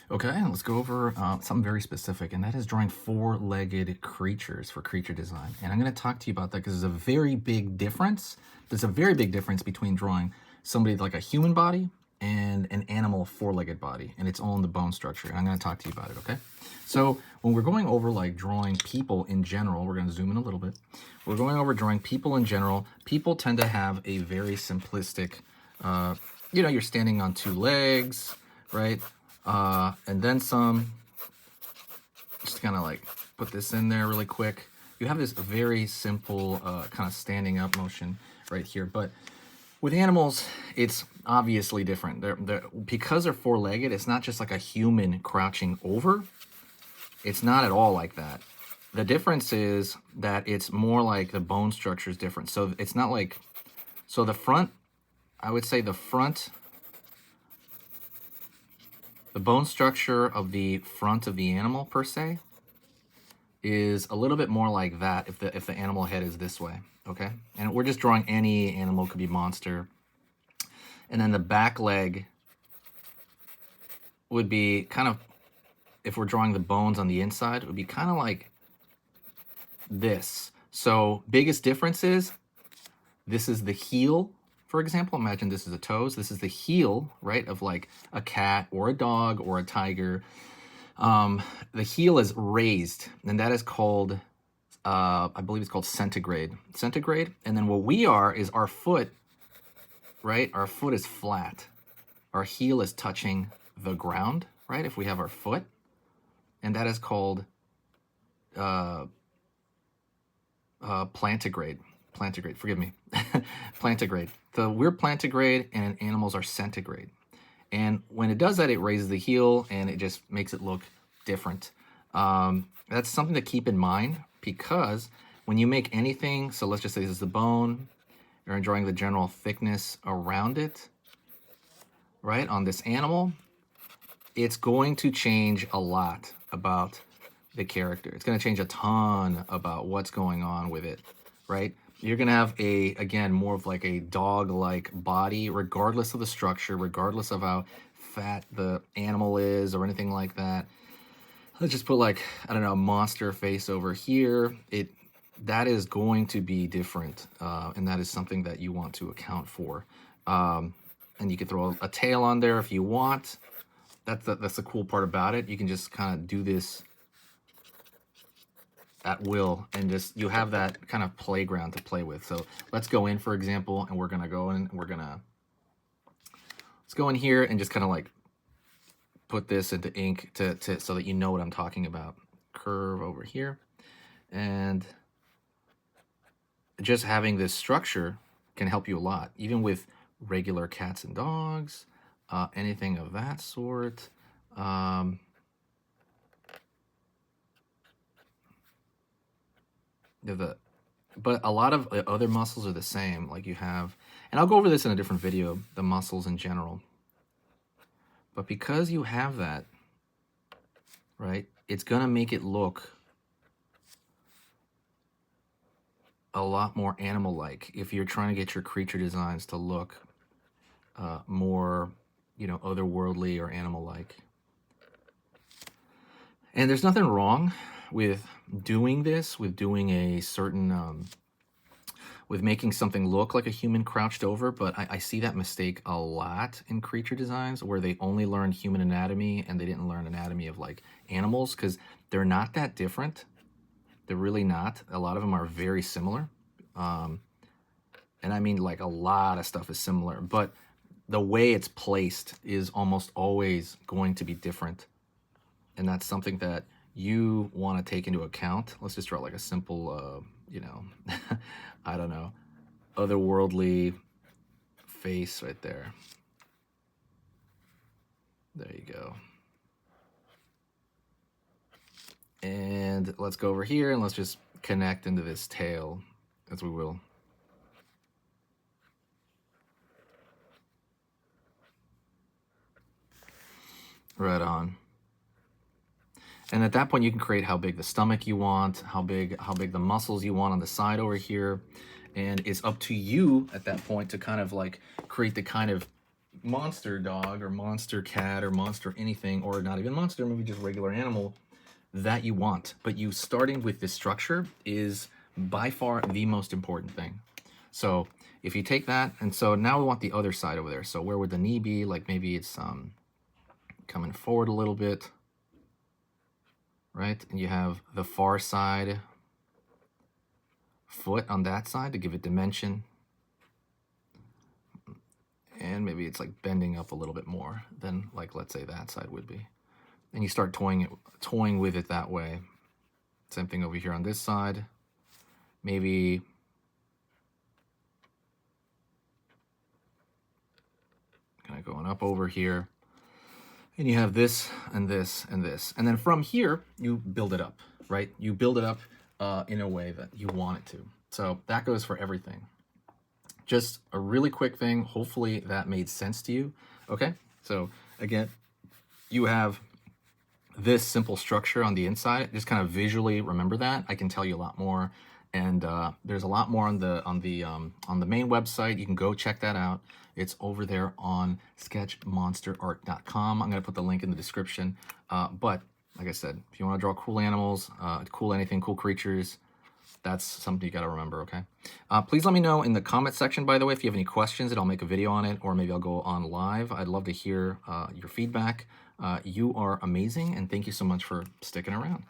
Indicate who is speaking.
Speaker 1: Okay, let's go over something very specific, and that is drawing four-legged creatures for creature design. And I'm going to talk to you about that because there's a very big difference. There's a very big difference between drawing somebody like a human body and an animal four-legged body, and it's all in the bone structure. And I'm going to talk to you about it, okay? So when we're going over like drawing people in general, we're going to zoom in a little bit. We're going over drawing people in general. People tend to have a very simplistic, you're standing on two legs, right? And then some, just kind of like put this in there really quick. You have this very simple kind of standing up motion right here. But with animals, it's obviously different. Because they're four-legged, it's not just like a human crouching over. It's not at all like that. The difference is that it's more like the bone structure is different. So it's not like, so the front, I would say the bone structure of the front of the animal per se is a little bit more like that if the animal head is this way, okay? And we're just drawing any animal, could be monster. And then the back leg would be kind of, if we're drawing the bones on the inside, it would be kind of like this. So biggest difference is this is the heel. For example, imagine this is the toes. This is the heel, right, of like a cat or a dog or a tiger. The heel is raised, and that is called, I believe it's called centigrade. Centigrade. And then what we are is our foot, right? Our foot is flat. Our heel is touching the ground, right? If we have our foot. And that is called plantigrade. Plantigrade, forgive me. Plantigrade. We're plantigrade and animals are centigrade. And when it does that, it raises the heel and it just makes it look different. That's something to keep in mind because when you make anything, so let's just say this is the bone, you're drawing the general thickness around it, right, on this animal, it's going to change a lot about the character. It's going to change a ton about what's going on with it, right? You're going to have again, more of like a dog-like body, regardless of the structure, regardless of how fat the animal is or anything like that. Let's just put like, I don't know, a monster face over here. That is going to be different, and that is something that you want to account for. And you can throw a tail on there if you want. That's the cool part about it. You can just kind of do this at will, and just you have that kind of playground to play with. So let's go in, for example, and we're gonna go in. Let's go in here and just kind of like put this into ink so that you know what I'm talking about. Curve over here, and just having this structure can help you a lot, even with regular cats and dogs, anything of that sort. But a lot of other muscles are the same. Like you have, and I'll go over this in a different video, the muscles in general. But because you have that, right, it's gonna make it look a lot more animal-like if you're trying to get your creature designs to look more, otherworldly or animal-like. And there's nothing wrong with doing this, with doing a certain, with making something look like a human crouched over, but I see that mistake a lot in creature designs where they only learned human anatomy and they didn't learn anatomy of like animals, because they're not that different. They're really not. A lot of them are very similar. And I mean like a lot of stuff is similar, but the way it's placed is almost always going to be different. And that's something that you want to take into account. Let's just draw like a simple, I don't know, otherworldly face right there. There you go. And let's go over here and let's just connect into this tail as we will. Right on. And at that point, you can create how big the stomach you want, how big the muscles you want on the side over here. And it's up to you at that point to kind of like create the kind of monster dog or monster cat or monster anything, or not even monster, maybe just regular animal that you want. But you starting with this structure is by far the most important thing. So if you take that, and so now we want the other side over there. So where would the knee be? Like maybe it's coming forward a little bit, right? And you have the far side foot on that side to give it dimension. And maybe it's like bending up a little bit more than, like, let's say that side would be. And you start toying with it that way. Same thing over here on this side. Maybe kind of going up over here. And you have this and this and this. And then from here, you build it up, right? You build it up in a way that you want it to. So that goes for everything. Just a really quick thing. Hopefully that made sense to you. Okay, so again, you have this simple structure on the inside. Just kind of visually remember that. I can tell you a lot more, and there's a lot more on the main website. You can go check that out. It's over there on sketchmonsterart.com. I'm gonna put the link in the description. But like I said, if you want to draw cool animals, cool anything, cool creatures, that's something you got to remember, okay? Please let me know in the comment section, by the way, if you have any questions, and I'll make a video on it, or maybe I'll go on live. I'd love to hear your feedback. You are amazing, and thank you so much for sticking around.